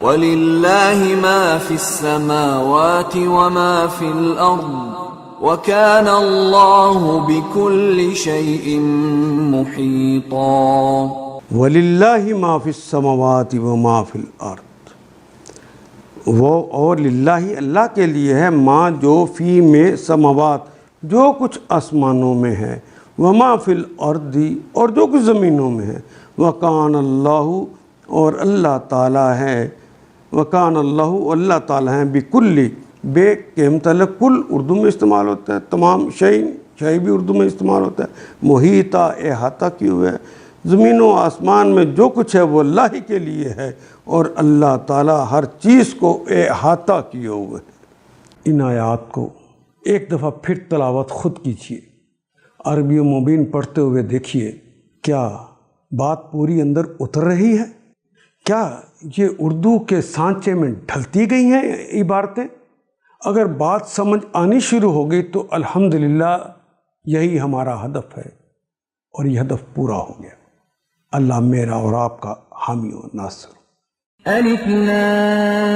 وَلِلَّهِ مَا فِي السَّمَاوَاتِ وَمَا فِي الْأَرْضِ وَكَانَ اللَّهُ بِكُلِّ شَيْءٍ مُحِيطًا۔ وَلِلَّهِ مَا فِي السَّمَاوَاتِ وَمَا فِي الْأَرْضِ، وہ اور للہ اللہ کے لیے ہے ما جو فی میں سماوات جو کچھ آسمانوں میں ہے، وما فی الارض اور جو کچھ زمینوں میں ہے، وکان اللہ اور اللہ تعالیٰ ہے، وکان اللہ اللہ تعالیٰ ہیں بکل بے کے متعلق کل اردو میں استعمال ہوتا ہے، تمام شے بھی اردو میں استعمال ہوتا ہے، محیطہ احاطہ کیے ہوئے ہے، زمین و آسمان میں جو کچھ ہے وہ اللہ ہی کے لیے ہے، اور اللہ تعالیٰ ہر چیز کو احاطہ کیے ہوئے ہے۔ ان آیات کو ایک دفعہ پھر تلاوت خود کیجیے، عربی و مبین پڑھتے ہوئے دیکھیے کیا بات پوری اندر اتر رہی ہے، کیا یہ اردو کے سانچے میں ڈھلتی گئی ہیں عبارتیں۔ اگر بات سمجھ آنی شروع ہو گئی تو الحمدللہ یہی ہمارا ہدف ہے، اور یہ ہدف پورا ہو گیا۔ اللہ میرا اور آپ کا حامی و ناصر۔ الف لام